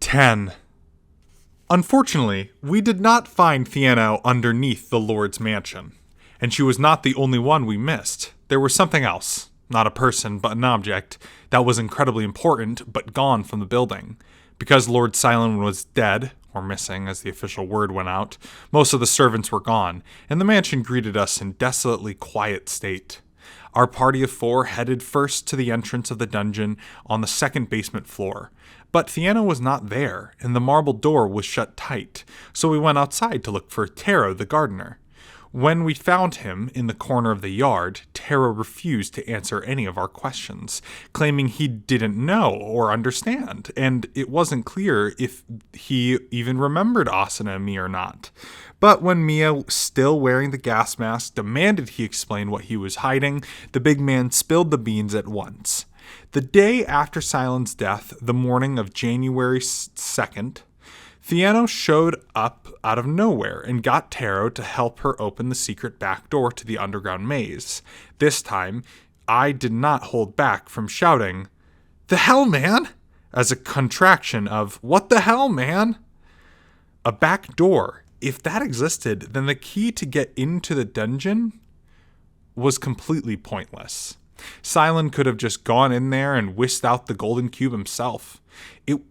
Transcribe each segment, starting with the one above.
10. Unfortunately, we did not find Theano underneath the Lord's mansion, and she was not the only one we missed. There was something else, not a person, but an object, that was incredibly important, but gone from the building. Because Lord Silent was dead, or missing as the official word went out, most of the servants were gone, and the mansion greeted us in desolately quiet state. Our party of 4 headed first to the entrance of the dungeon on the second basement floor. But Theano was not there, and the marble door was shut tight, so we went outside to look for Taro the gardener. When we found him in the corner of the yard, Taro refused to answer any of our questions, claiming he didn't know or understand, and it wasn't clear if he even remembered Asuna and me or not. But when Mia, still wearing the gas mask, demanded he explain what he was hiding, the big man spilled the beans at once. The day after Silent's death, the morning of January 2nd, Theano showed up out of nowhere and got Taro to help her open the secret back door to the underground maze. This time, I did not hold back from shouting, "The hell, man?" as a contraction of, "What the hell, man?" A back door. If that existed, then the key to get into the dungeon was completely pointless. Silent could have just gone in there and whisked out the golden cube himself.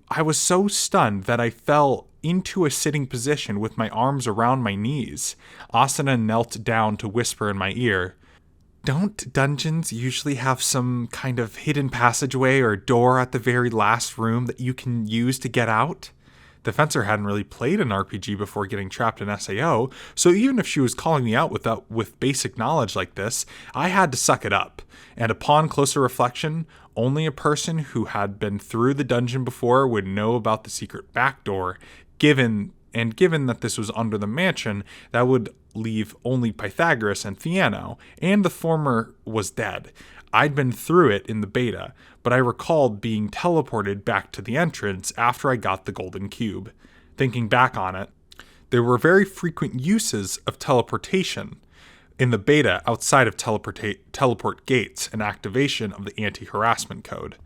I was so stunned that I fell into a sitting position with my arms around my knees. Asuna knelt down to whisper in my ear, "Don't dungeons usually have some kind of hidden passageway or door at the very last room that you can use to get out?" The fencer hadn't really played an RPG before getting trapped in SAO, so even if she was calling me out with basic knowledge like this, I had to suck it up. And upon closer reflection, only a person who had been through the dungeon before would know about the secret back door. Given that this was under the mansion, that would leave only Pythagoras and Theano, and the former was dead. I'd been through it in the beta, but I recalled being teleported back to the entrance after I got the golden cube. Thinking back on it, there were very frequent uses of teleportation in the beta outside of teleport gates and activation of the anti-harassment code.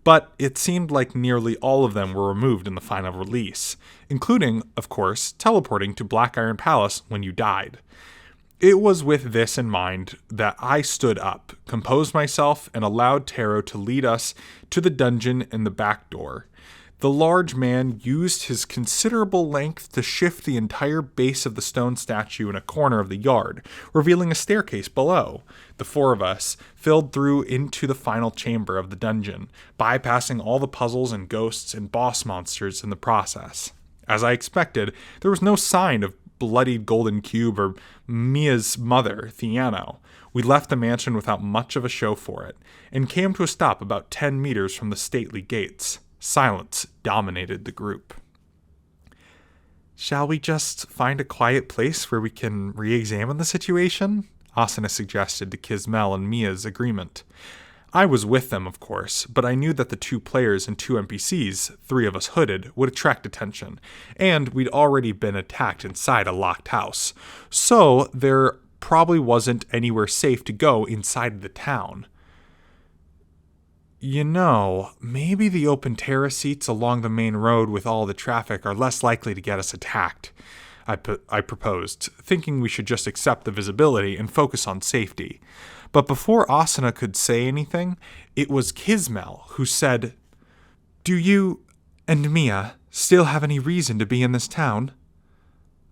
But it seemed like nearly all of them were removed in the final release, including, of course, teleporting to Black Iron Palace when you died. It was with this in mind that I stood up, composed myself, and allowed Taro to lead us to the dungeon and the back door. The large man used his considerable length to shift the entire base of the stone statue in a corner of the yard, revealing a staircase below. The 4 of us filed through into the final chamber of the dungeon, bypassing all the puzzles and ghosts and boss monsters in the process. As I expected, there was no sign of bloodied golden cube or Mia's mother, Theano. We left the mansion without much of a show for it, and came to a stop about 10 meters from the stately gates. Silence dominated the group. "Shall we just find a quiet place where we can re-examine the situation?" Asuna suggested to Kismel and Mia's agreement. I was with them, of course, but I knew that the 2 players and 2 NPCs, 3 of us hooded, would attract attention, and we'd already been attacked inside a locked house, so there probably wasn't anywhere safe to go inside the town. "You know, maybe the open terrace seats along the main road with all the traffic are less likely to get us attacked," I proposed, thinking we should just accept the visibility and focus on safety. But before Asuna could say anything, it was Kismel who said, "Do you and Mia still have any reason to be in this town?"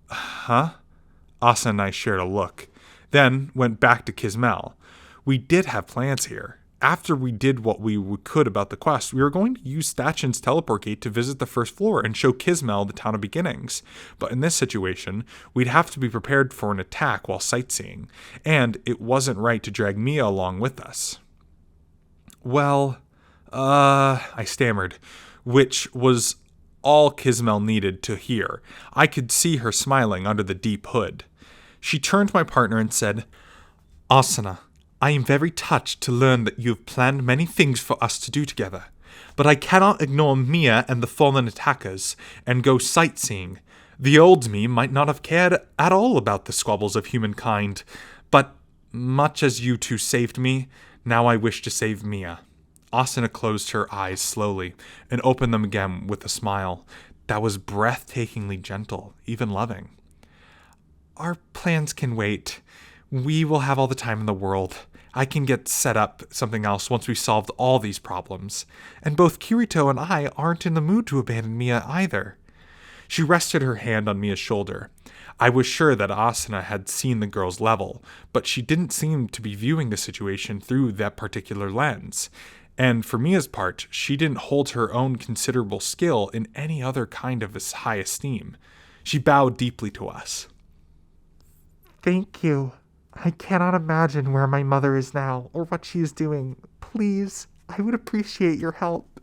"Huh?" Asuna and I shared a look, then went back to Kismel. We did have plans here. After we did what we could about the quest, we were going to use Stachen's teleport gate to visit the first floor and show Kismel the town of beginnings. But in this situation, we'd have to be prepared for an attack while sightseeing, and it wasn't right to drag Mia along with us. "Well, I stammered, which was all Kismel needed to hear. I could see her smiling under the deep hood. She turned to my partner and said, "Asuna, I am very touched to learn that you have planned many things for us to do together, but I cannot ignore Mia and the fallen attackers and go sightseeing. The old me might not have cared at all about the squabbles of humankind, but much as you two saved me, now I wish to save Mia." Asuna closed her eyes slowly and opened them again with a smile that was breathtakingly gentle, even loving. Our plans can wait. We will have all the time in the world. I can get set up something else once we've solved all these problems. And both Kirito and I aren't in the mood to abandon Mia either. She rested her hand on Mia's shoulder. I was sure that Asuna had seen the girl's level, but she didn't seem to be viewing the situation through that particular lens. And for Mia's part, she didn't hold her own considerable skill in any other kind of high esteem. She bowed deeply to us. Thank you. I cannot imagine where my mother is now, or what she is doing. Please, I would appreciate your help.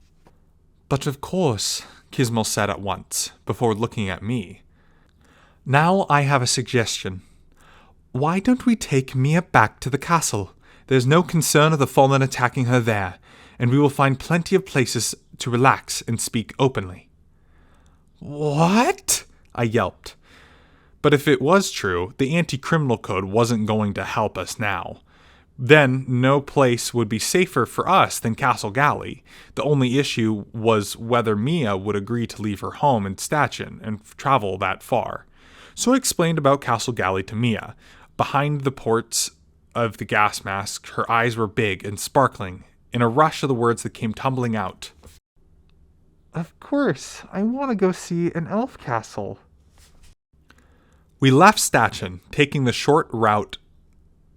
But of course, Kismel said at once, before looking at me. Now I have a suggestion. Why don't we take Mia back to the castle? There's no concern of the Fallen attacking her there, and we will find plenty of places to relax and speak openly. What? I yelped. But if it was true, the anti-criminal code wasn't going to help us now. Then no place would be safer for us than Castle Galley. The only issue was whether Mia would agree to leave her home in Statchen and travel that far. So I explained about Castle Galley to Mia. Behind the ports of the gas mask, her eyes were big and sparkling, in a rush of the words that came tumbling out. Of course, I want to go see an elf castle. We left Statchen, taking the short route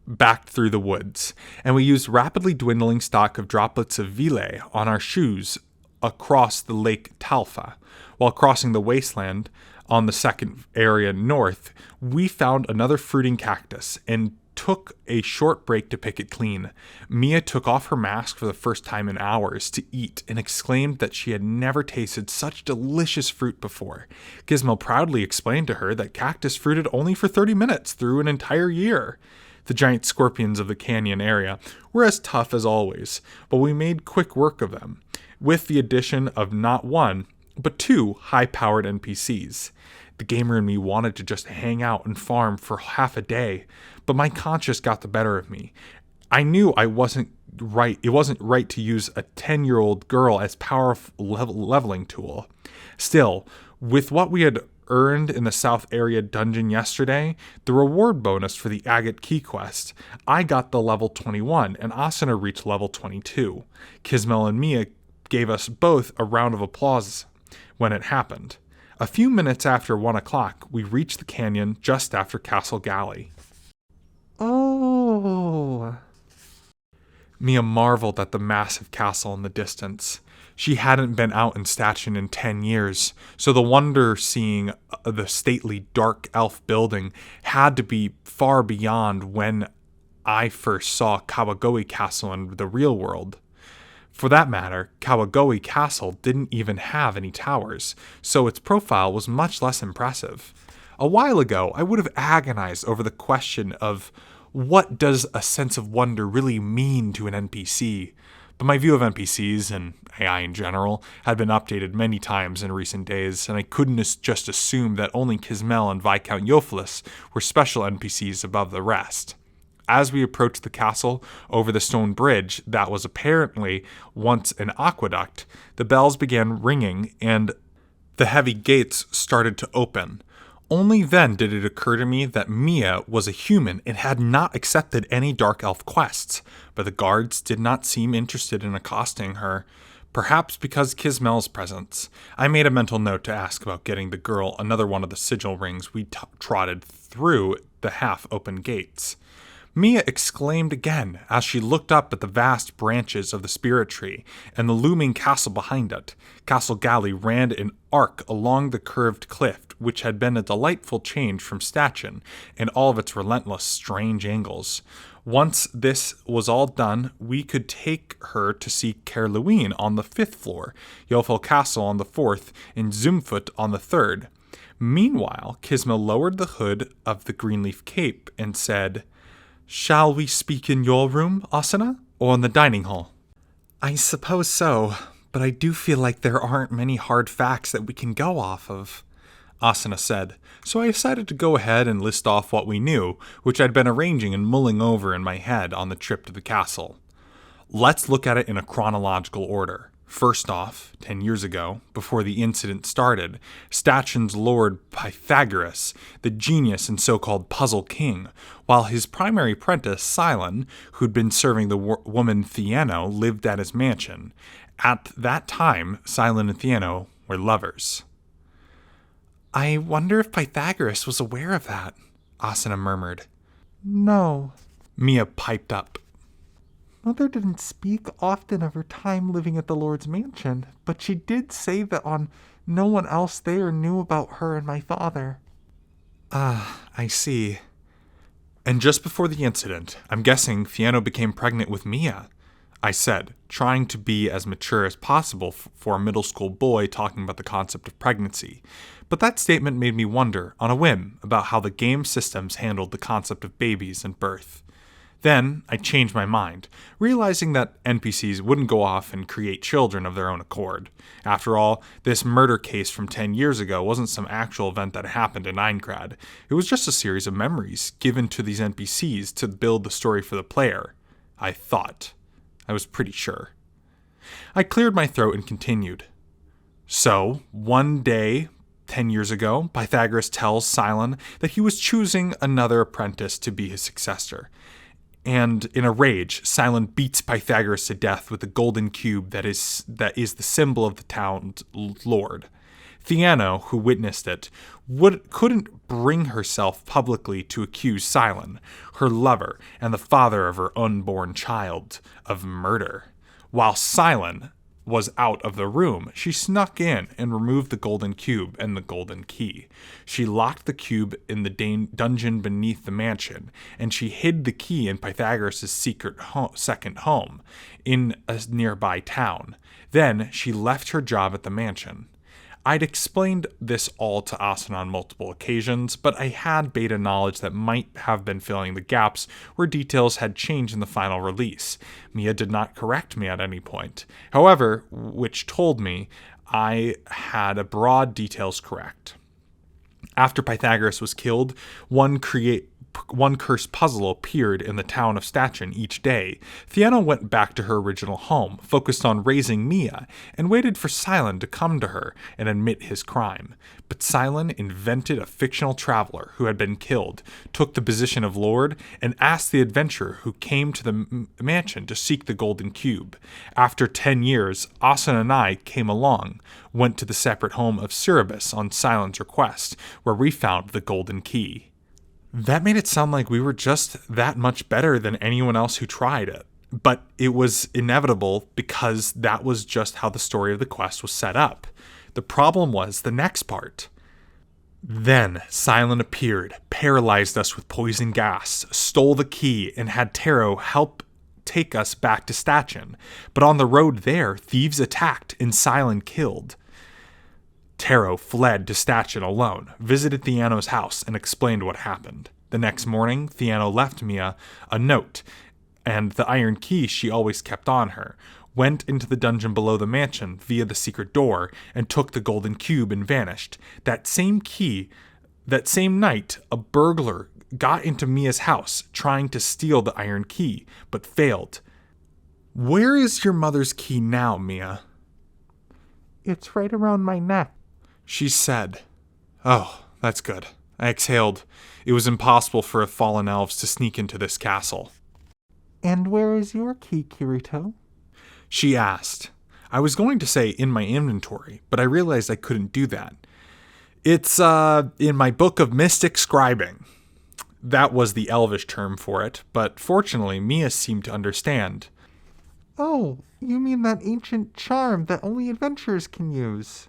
back through the woods, and we used rapidly dwindling stock of droplets of vile on our shoes across the Lake Talfa. While crossing the wasteland on the second area north, we found another fruiting cactus and took a short break to pick it clean. Mia took off her mask for the first time in hours to eat and exclaimed that she had never tasted such delicious fruit before. Gizmo proudly explained to her that cactus fruited only for 30 minutes through an entire year. The giant scorpions of the canyon area were as tough as always, but we made quick work of them, with the addition of not one, but two high-powered NPCs. The gamer in me wanted to just hang out and farm for half a day, but my conscience got the better of me. I knew it wasn't right to use a 10-year-old girl as powerful leveling tool. Still, with what we had earned in the South Area dungeon yesterday, the reward bonus for the agate key quest, I got the level 21 and Asuna reached level 22. Kismel and Mia gave us both a round of applause when it happened. A few minutes after 1 o'clock, we reached the canyon just after Castle Galley. Oh. Mia marveled at the massive castle in the distance. She hadn't been out in Statchen in 10 years, so the wonder seeing the stately dark elf building had to be far beyond when I first saw Kawagoe Castle in the real world. For that matter, Kawagoe Castle didn't even have any towers, so its profile was much less impressive. A while ago, I would have agonized over the question of what does a sense of wonder really mean to an NPC, but my view of NPCs, and AI in general, had been updated many times in recent days, and I couldn't just assume that only Kismel and Viscount Euphilis were special NPCs above the rest. As we approached the castle over the stone bridge that was apparently once an aqueduct, the bells began ringing and the heavy gates started to open. Only then did it occur to me that Mia was a human and had not accepted any Dark Elf quests, but the guards did not seem interested in accosting her, perhaps because Kismel's presence. I made a mental note to ask about getting the girl another one of the sigil rings we trotted through the half-open gates. Mia exclaimed again as she looked up at the vast branches of the spirit tree and the looming castle behind it. Castle Galley ran an arc along the curved cliff, which had been a delightful change from Statchen and all of its relentless, strange angles. Once this was all done, we could take her to see Kerluin on the 5th floor, Yofel Castle on the 4th, and Zumfut on the 3rd. Meanwhile, Kisma lowered the hood of the Greenleaf Cape and said, "Shall we speak in your room, Asuna, or in the dining hall?" "I suppose so, but I do feel like there aren't many hard facts that we can go off of," Asuna said, so I decided to go ahead and list off what we knew, which I'd been arranging and mulling over in my head on the trip to the castle. Let's look at it in a chronological order. First off, 10 years ago, before the incident started, Stachen's lord Pythagoras, the genius and so-called puzzle king, while his primary apprentice, Silon, who'd been serving the woman Theano, lived at his mansion. At that time, Silon and Theano were lovers. I wonder if Pythagoras was aware of that, Asuna murmured. No. Mia piped up. Mother didn't speak often of her time living at the Lord's mansion, but she did say that no one else there knew about her and my father. I see. And just before the incident, I'm guessing Theano became pregnant with Mia, I said, trying to be as mature as possible for a middle school boy talking about the concept of pregnancy. But that statement made me wonder, on a whim, about how the game systems handled the concept of babies and birth. Then I changed my mind, realizing that NPCs wouldn't go off and create children of their own accord. After all, this murder case from 10 years ago wasn't some actual event that happened in Aincrad. It was just a series of memories given to these NPCs to build the story for the player. I thought. I was pretty sure. I cleared my throat and continued. So, one day, 10 years ago, Pythagoras tells Silon that he was choosing another apprentice to be his successor. And in a rage, Silon beats Pythagoras to death with the golden cube that is the symbol of the town's lord. Theano, who witnessed it, couldn't bring herself publicly to accuse Silon, her lover and the father of her unborn child, of murder. While Silon was out of the room, she snuck in and removed the golden cube and the golden key. She locked the cube in the dungeon beneath the mansion, and she hid the key in Pythagoras' secret second home in a nearby town. Then she left her job at the mansion. I'd explained this all to Asuna on multiple occasions, but I had beta knowledge that might have been filling the gaps where details had changed in the final release. Mia did not correct me at any point, however, which told me I had a broad details correct. After Pythagoras was killed, one cursed puzzle appeared in the town of Stachen each day. Theano went back to her original home, focused on raising Mia, and waited for Silon to come to her and admit his crime. But Silon invented a fictional traveler who had been killed, took the position of lord, and asked the adventurer who came to the mansion to seek the golden cube. After 10 years, Asuna and I came along, went to the separate home of Cerberus on Silon's request, where we found the golden key. That made it sound like we were just that much better than anyone else who tried it. But it was inevitable because that was just how the story of the quest was set up. The problem was the next part. Then Silon appeared, paralyzed us with poison gas, stole the key, and had Taro help take us back to Stachen. But on the road there, thieves attacked and Silon killed. Taro fled to Stachen alone, visited Theano's house, and explained what happened. The next morning, Theano left Mia a note, and the iron key she always kept on her, went into the dungeon below the mansion via the secret door, and took the golden cube and vanished. That same night, a burglar got into Mia's house, trying to steal the iron key, but failed. Where is your mother's key now, Mia? It's right around my neck, she said. Oh, that's good. I exhaled. It was impossible for a fallen elves to sneak into this castle. And where is your key, Kirito? She asked. I was going to say in my inventory, but I realized I couldn't do that. It's, in my book of mystic scribing. That was the elvish term for it, but fortunately Mia seemed to understand. Oh, you mean that ancient charm that only adventurers can use?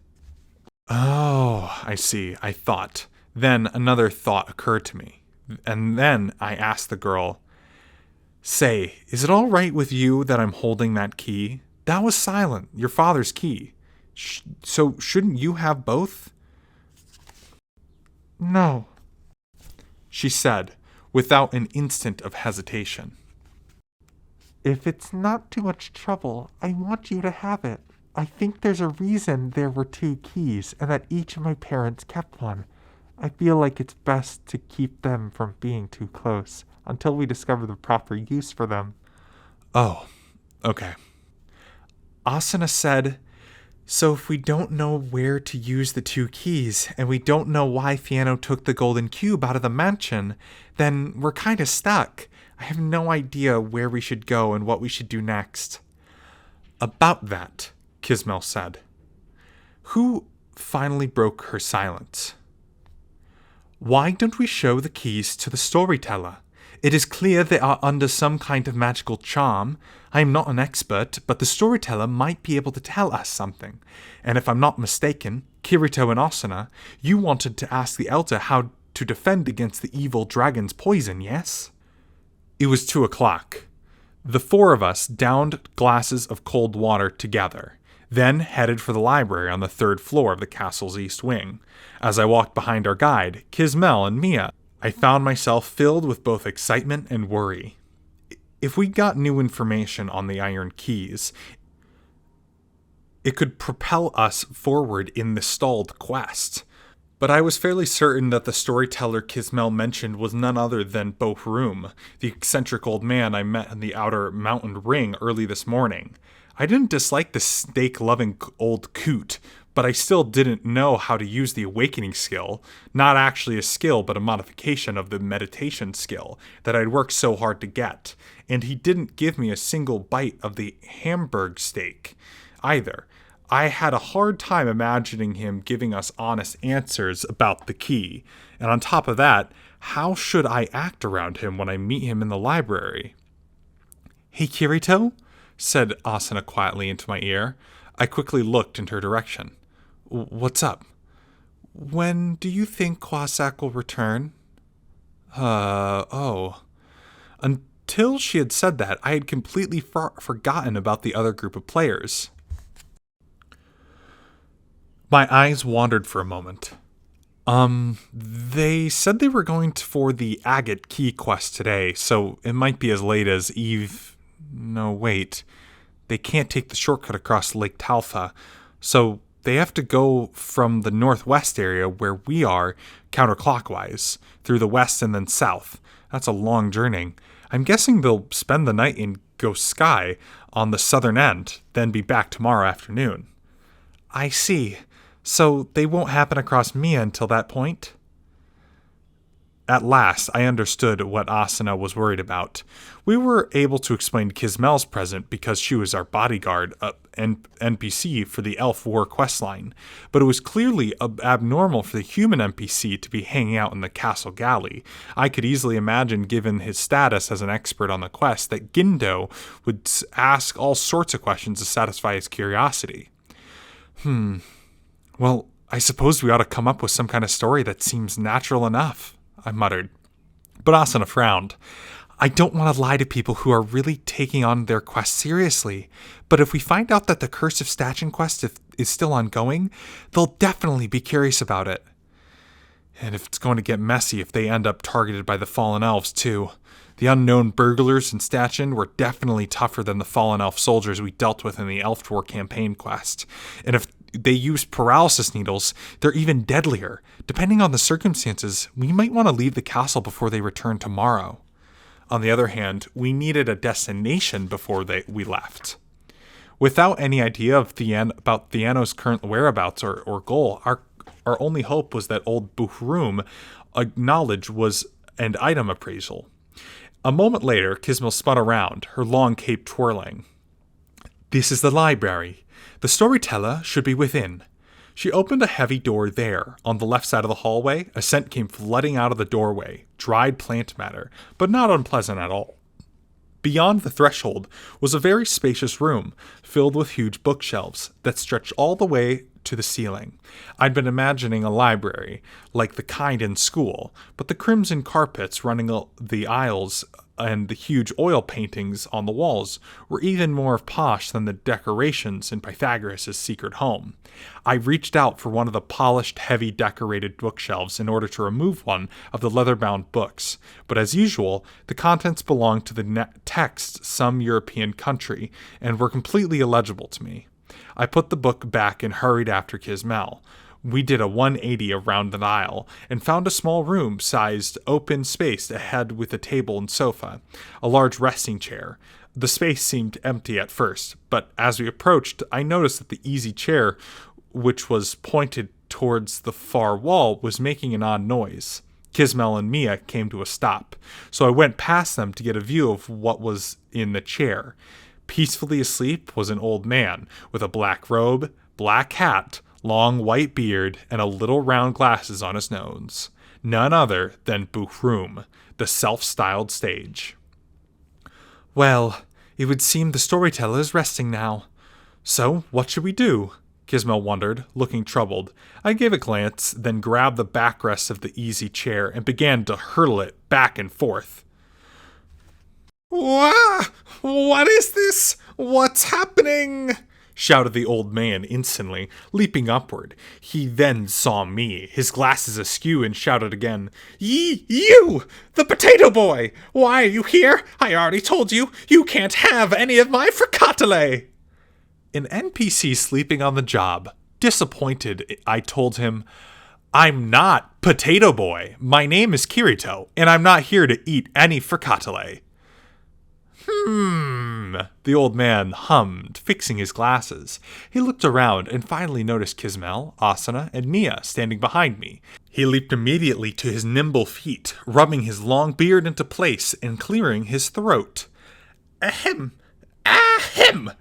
Oh, I see, I thought. Then another thought occurred to me. And then I asked the girl, Say, is it all right with you that I'm holding that key? That was Silon, your father's key. So shouldn't you have both? No, she said, without an instant of hesitation. If it's not too much trouble, I want you to have it. I think there's a reason there were 2 keys and that each of my parents kept one. I feel like it's best to keep them from being too close until we discover the proper use for them. Oh, Okay. Asuna said, "So if we don't know where to use the 2 keys, and we don't know why Fiano took the golden cube out of the mansion, then we're kind of stuck. I have no idea where we should go and what we should do next." "About that," Kismel said. Who finally broke her silence. "Why don't we show the keys to the storyteller? It is clear they are under some kind of magical charm. I am not an expert, but the storyteller might be able to tell us something. And if I'm not mistaken, Kirito and Asuna, you wanted to ask the elder how to defend against the evil dragon's poison, yes?" It was 2:00. The 4 of us downed glasses of cold water together, then headed for the library on the 3rd floor of the castle's east wing. As I walked behind our guide, Kismel and Mia, I found myself filled with both excitement and worry. If we got new information on the Iron Keys, it could propel us forward in the stalled quest. But I was fairly certain that the storyteller Kismel mentioned was none other than Bohroom, the eccentric old man I met in the outer mountain ring early this morning. I didn't dislike the steak-loving old coot, but I still didn't know how to use the awakening skill, not actually a skill but a modification of the meditation skill that I'd worked so hard to get, and he didn't give me a single bite of the Hamburg steak either. I had a hard time imagining him giving us honest answers about the key, and on top of that, how should I act around him when I meet him in the library? "Hey, Kirito?" said Asuna quietly into my ear. I quickly looked in her direction. "What's up?" "When do you think Kwasak will return?" Oh. Until she had said that, I had completely forgotten about the other group of players. My eyes wandered for a moment. They said they were going for the agate key quest today, so it might be as late as Eve. No, wait. They can't take the shortcut across Lake Talfa, so they have to go from the northwest area where we are, counterclockwise, through the west and then south. That's a long journey. I'm guessing they'll spend the night in Ghost Sky on the southern end, then be back tomorrow afternoon. I see. So they won't happen across Mia until that point? At last, I understood what Asuna was worried about. We were able to explain Kismel's present because she was our bodyguard, NPC for the Elf War questline, but it was clearly abnormal for the human NPC to be hanging out in the castle galley. I could easily imagine, given his status as an expert on the quest, that Gindo would ask all sorts of questions to satisfy his curiosity. Well, I suppose we ought to come up with some kind of story that seems natural enough, I muttered. But Asuna frowned. I don't want to lie to people who are really taking on their quest seriously, but if we find out that the Curse of Statuen quest is still ongoing, they'll definitely be curious about it. And if it's going to get messy if they end up targeted by the Fallen Elves too. The unknown burglars in Statuen were definitely tougher than the Fallen Elf soldiers we dealt with in the Elf War campaign quest. And if they use paralysis needles, they're even deadlier. Depending on the circumstances, we might want to leave the castle before they return tomorrow. On the other hand, we needed a destination before we left. Without any idea about Theano's current whereabouts or goal, our only hope was that old Bohroom knowledge was an item appraisal. A moment later, Kismel spun around, her long cape twirling. This is the library. The storyteller should be within. She opened a heavy door there. On the left side of the hallway, a scent came flooding out of the doorway, dried plant matter, but not unpleasant at all. Beyond the threshold was a very spacious room, filled with huge bookshelves that stretched all the way to the ceiling. I'd been imagining a library, like the kind in school, but the crimson carpets running the aisles and the huge oil paintings on the walls were even more posh than the decorations in Pythagoras' secret home. I reached out for one of the polished, heavy decorated bookshelves in order to remove one of the leather-bound books, but as usual, the contents belonged to the text some European country and were completely illegible to me. I put the book back and hurried after Kismel. We did a 180 around the aisle and found a small room-sized open space ahead with a table and sofa, a large resting chair, The space seemed empty at first, but as we approached, I noticed that the easy chair, which was pointed towards the far wall, was making an odd noise. Kismel and Mia came to a stop, so I went past them to get a view of what was in the chair. Peacefully asleep was an old man with a black robe, black hat, long white beard, and a little round glasses on his nose. None other than Buchroom, the self-styled sage. Well, it would seem the storyteller is resting now. So, what should we do? Kismel wondered, looking troubled. I gave a glance, then grabbed the backrest of the easy chair and began to hurtle it back and forth. Wah! What is this? What's happening? Shouted the old man instantly, leaping upward. He then saw me, his glasses askew, and shouted again, You! The potato boy! Why are you here? I already told you, you can't have any of my fricatelle! An NPC sleeping on the job. Disappointed, I told him, I'm not Potato Boy. My name is Kirito, and I'm not here to eat any fricatelle. The old man hummed, fixing his glasses. He looked around and finally noticed Kismel, Asuna, and Mia standing behind me. He leaped immediately to his nimble feet, rubbing his long beard into place and clearing his throat. Ahem! Ahem!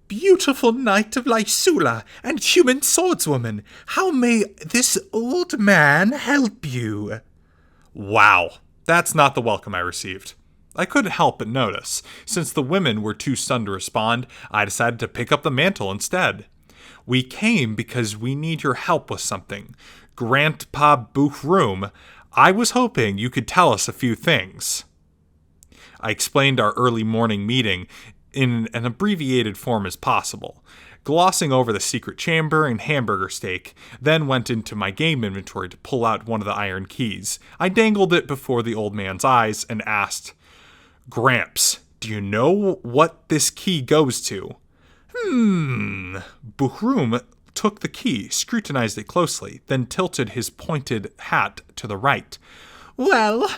Beautiful knight of Lysula and human swordswoman, how may this old man help you? Wow, that's not the welcome I received. I couldn't help but notice. Since the women were too stunned to respond, I decided to pick up the mantle instead. We came because we need your help with something. Grandpa Buchroom, I was hoping you could tell us a few things. I explained our early morning meeting in an abbreviated form as possible, glossing over the secret chamber and hamburger steak, then went into my game inventory to pull out one of the iron keys. I dangled it before the old man's eyes and asked, Gramps, do you know what this key goes to? Buchroom took the key, scrutinized it closely, then tilted his pointed hat to the right. Well,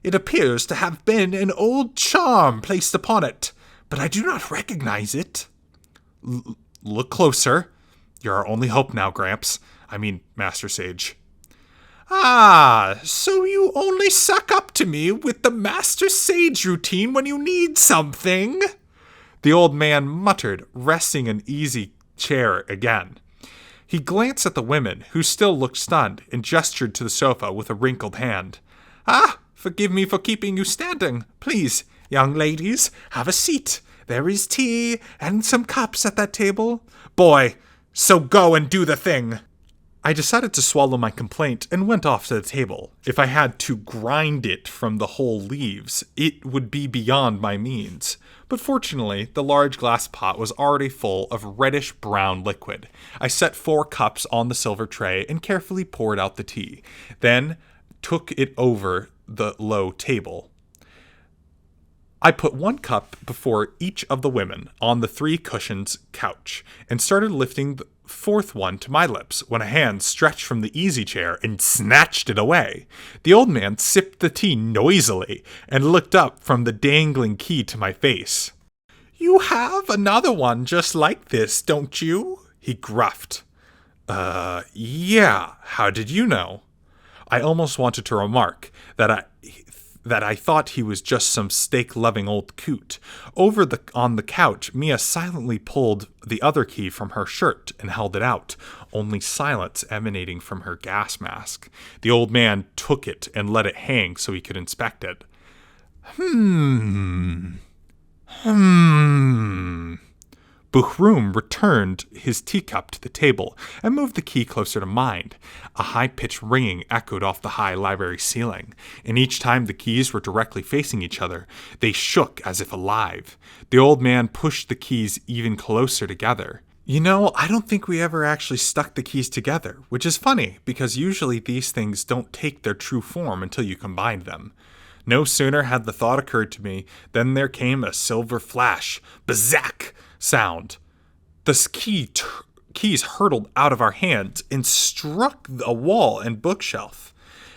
it appears to have been an old charm placed upon it, but I do not recognize it. Look closer. You're our only hope now, Gramps. I mean, Master Sage. Ah, so you only suck up to me with the Master Sage routine when you need something? The old man muttered, resting an easy chair again. He glanced at the women, who still looked stunned, and gestured to the sofa with a wrinkled hand. Ah, forgive me for keeping you standing. Please, young ladies, have a seat. There is tea and some cups at that table. Boy, so go and do the thing. I decided to swallow my complaint and went off to the table. If I had to grind it from the whole leaves, it would be beyond my means. But fortunately, the large glass pot was already full of reddish-brown liquid. I set 4 cups on the silver tray and carefully poured out the tea, then took it over the low table. I put 1 cup before each of the women on the 3 cushions couch and started lifting the 4th one to my lips when a hand stretched from the easy chair and snatched it away. The old man sipped the tea noisily and looked up from the dangling key to my face. You have another one just like this, don't you? He gruffed. Yeah, how did you know? I almost wanted to remark that I thought he was just some steak-loving old coot. On the couch, Mia silently pulled the other key from her shirt and held it out, only silence emanating from her gas mask. The old man took it and let it hang so he could inspect it. Buchroom returned his teacup to the table and moved the key closer to mine. A high-pitched ringing echoed off the high library ceiling, and each time the keys were directly facing each other, they shook as if alive. The old man pushed the keys even closer together. You know, I don't think we ever actually stuck the keys together, which is funny, because usually these things don't take their true form until you combine them. No sooner had the thought occurred to me than there came a silver flash. Bazack! Sound. The keys hurtled out of our hands and struck a wall and bookshelf.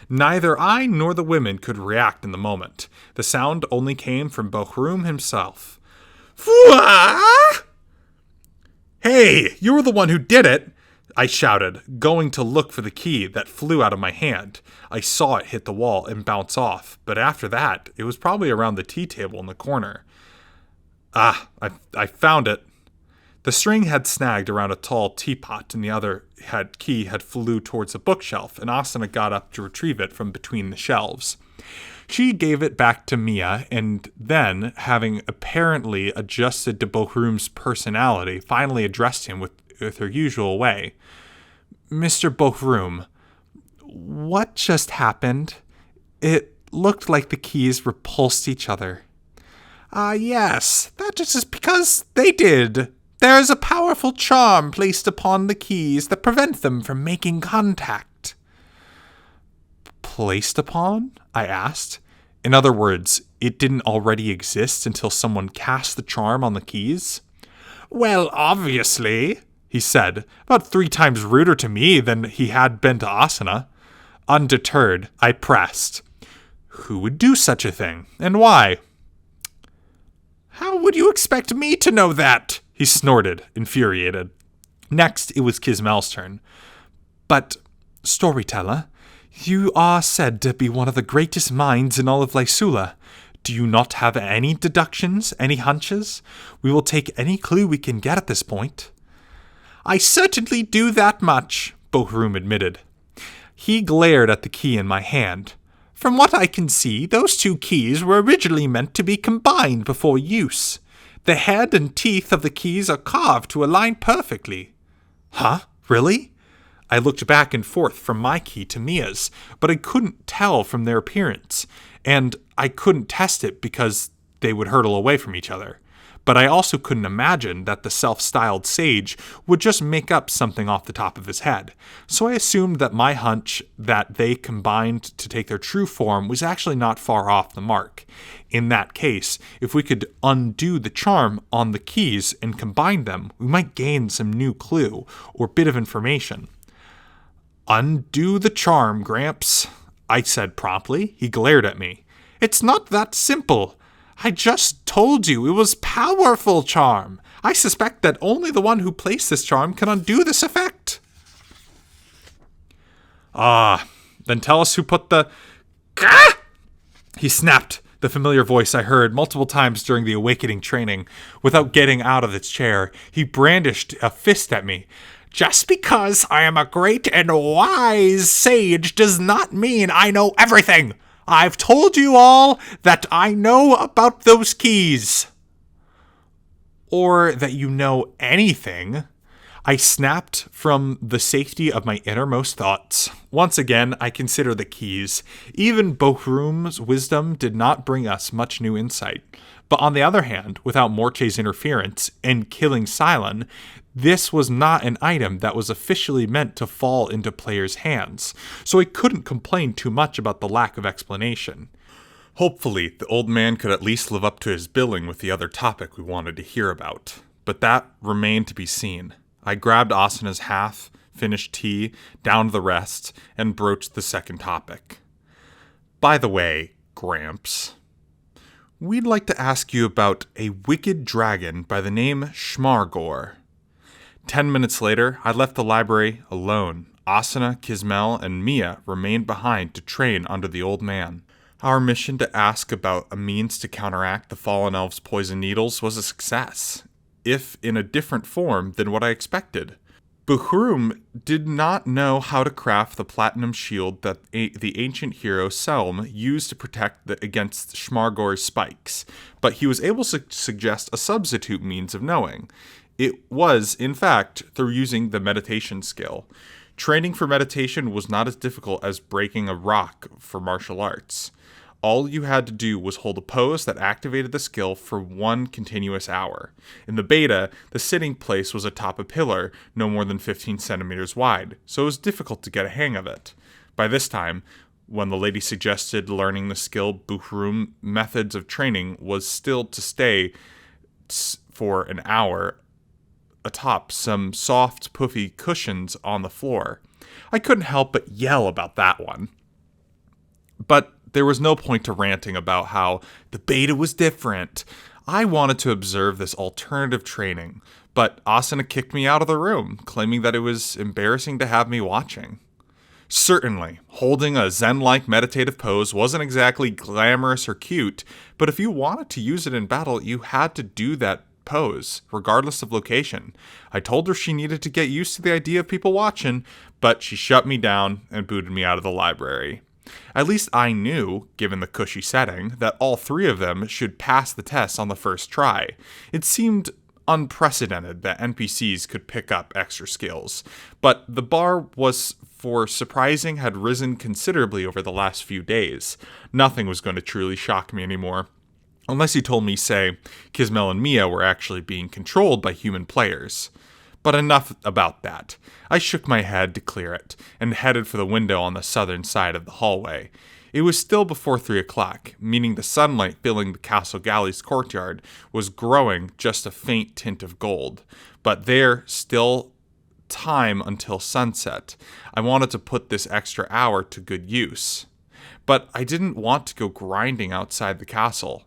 Neither I nor the women could react in the moment. The sound only came from Buchroom himself. Fua! Hey, you were the one who did it, I shouted, going to look for the key that flew out of my hand. I saw it hit the wall and bounce off, but after that, it was probably around the tea table in the corner. I found it. The string had snagged around a tall teapot, and the other key had flew towards a bookshelf, and Asuna got up to retrieve it from between the shelves. She gave it back to Mia, and then, having apparently adjusted to Bohroom's personality, finally addressed him with her usual way. Mr. Bohroom, what just happened? It looked like the keys repulsed each other. Yes, that is because they did. There is a powerful charm placed upon the keys that prevent them from making contact. Placed upon? I asked. In other words, it didn't already exist until someone cast the charm on the keys? Well, obviously, he said, about 3 times ruder to me than he had been to Asuna. Undeterred, I pressed. Who would do such a thing, and why? How would you expect me to know that? He snorted, infuriated. Next, it was Kismel's turn. But, storyteller, you are said to be one of the greatest minds in all of Lysula. Do you not have any deductions, any hunches? We will take any clue we can get at this point. I certainly do that much, Bohroom admitted. He glared at the key in my hand. From what I can see, those 2 keys were originally meant to be combined before use. The head and teeth of the keys are carved to align perfectly. Huh? Really? I looked back and forth from my key to Mia's, but I couldn't tell from their appearance, and I couldn't test it because they would hurtle away from each other. But I also couldn't imagine that the self-styled sage would just make up something off the top of his head. So I assumed that my hunch that they combined to take their true form was actually not far off the mark. In that case, if we could undo the charm on the keys and combine them, we might gain some new clue or bit of information. Undo the charm, Gramps, I said promptly. He glared at me. It's not that simple. I just told you it was powerful charm. I suspect that only the one who placed this charm can undo this effect. Then tell us who put the... Gah! He snapped, the familiar voice I heard multiple times during the awakening training. Without getting out of its chair, he brandished a fist at me. Just because I am a great and wise sage does not mean I know everything. I've told you all that I know about those keys. Or that you know anything. I snapped from the safety of my innermost thoughts. Once again, I consider the keys. Even Bohroom's wisdom did not bring us much new insight. But on the other hand, without Morche's interference and killing Cylon, this was not an item that was officially meant to fall into players' hands, so I couldn't complain too much about the lack of explanation. Hopefully, the old man could at least live up to his billing with the other topic we wanted to hear about, but that remained to be seen. I grabbed Asuna's half-finished tea, downed the rest, and broached the second topic. By the way, Gramps, we'd like to ask you about a wicked dragon by the name Schmargor. 10 minutes later, I left the library alone. Asuna, Kismel, and Mia remained behind to train under the old man. Our mission to ask about a means to counteract the fallen elves' poison needles was a success, if in a different form than what I expected. Bohroom did not know how to craft the platinum shield that the ancient hero Selm used to protect against Schmargor's spikes, but he was able to suggest a substitute means of knowing. It was, in fact, through using the meditation skill. Training for meditation was not as difficult as breaking a rock for martial arts. All you had to do was hold a pose that activated the skill for 1 continuous hour. In the beta, the sitting place was atop a pillar no more than 15 centimeters wide, so it was difficult to get a hang of it. By this time, when the lady suggested learning the skill, Bohroom methods of training was still to stay for an hour atop some soft, puffy cushions on the floor. I couldn't help but yell about that one. But there was no point to ranting about how the beta was different. I wanted to observe this alternative training, but Asuna kicked me out of the room, claiming that it was embarrassing to have me watching. Certainly, holding a Zen-like meditative pose wasn't exactly glamorous or cute, but if you wanted to use it in battle, you had to do that pose, regardless of location. I told her she needed to get used to the idea of people watching, but she shut me down and booted me out of the library. At least I knew, given the cushy setting, that all three of them should pass the test on the first try. It seemed unprecedented that NPCs could pick up extra skills, but the bar was for surprising had risen considerably over the last few days. Nothing was going to truly shock me anymore. Unless you told me, say, Kismel and Mia were actually being controlled by human players. But enough about that. I shook my head to clear it, and headed for the window on the southern side of the hallway. It was still before 3 o'clock, meaning the sunlight filling the castle galley's courtyard was growing just a faint tint of gold. But there still time until sunset. I wanted to put this extra hour to good use. But I didn't want to go grinding outside the castle,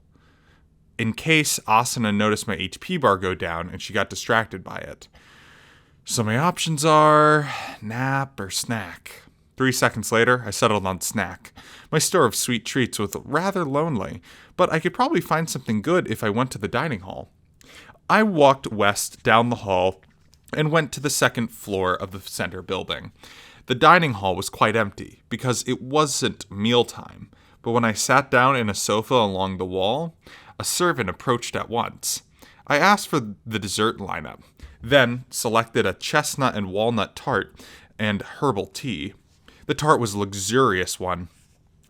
in case Asuna noticed my HP bar go down and she got distracted by it. So my options are nap or snack. 3 seconds later, I settled on snack. My store of sweet treats was rather lonely, but I could probably find something good if I went to the dining hall. I walked west down the hall and went to the second floor of the center building. The dining hall was quite empty because it wasn't mealtime, but when I sat down in a sofa along the wall, a servant approached at once. I asked for the dessert lineup, then selected a chestnut and walnut tart and herbal tea. The tart was a luxurious one,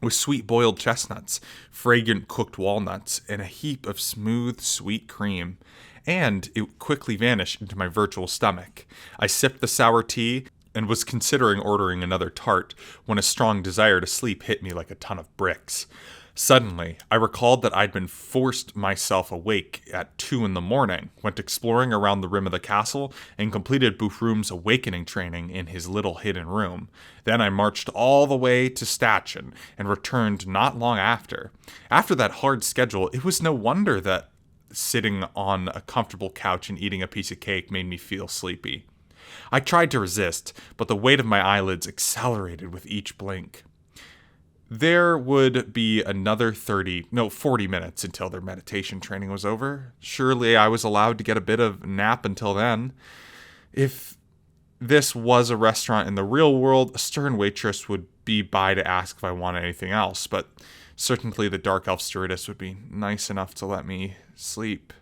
with sweet boiled chestnuts, fragrant cooked walnuts, and a heap of smooth, sweet cream. And it quickly vanished into my virtual stomach. I sipped the sour tea and was considering ordering another tart when a strong desire to sleep hit me like a ton of bricks. Suddenly, I recalled that I'd been forced myself awake at 2 a.m, went exploring around the rim of the castle, and completed Bufroom's awakening training in his little hidden room. Then I marched all the way to Statchen and returned not long after. After that hard schedule, it was no wonder that sitting on a comfortable couch and eating a piece of cake made me feel sleepy. I tried to resist, but the weight of my eyelids accelerated with each blink. There would be another 40 minutes until their meditation training was over. Surely I was allowed to get a bit of nap until then. If this was a restaurant in the real world, a stern waitress would be by to ask if I wanted anything else, but certainly the dark elf stewardess would be nice enough to let me sleep.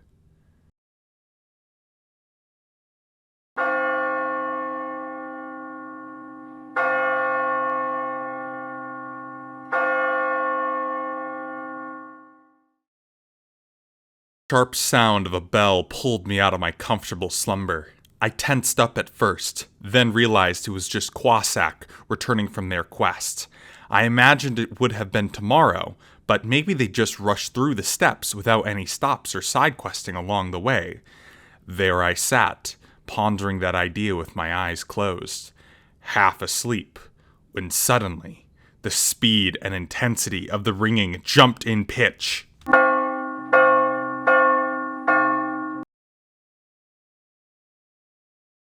Sharp sound of a bell pulled me out of my comfortable slumber. I tensed up at first, then realized it was just Kwasak returning from their quest. I imagined it would have been tomorrow, but maybe they just rushed through the steps without any stops or side questing along the way. There I sat, pondering that idea with my eyes closed, half asleep, when suddenly the speed and intensity of the ringing jumped in pitch.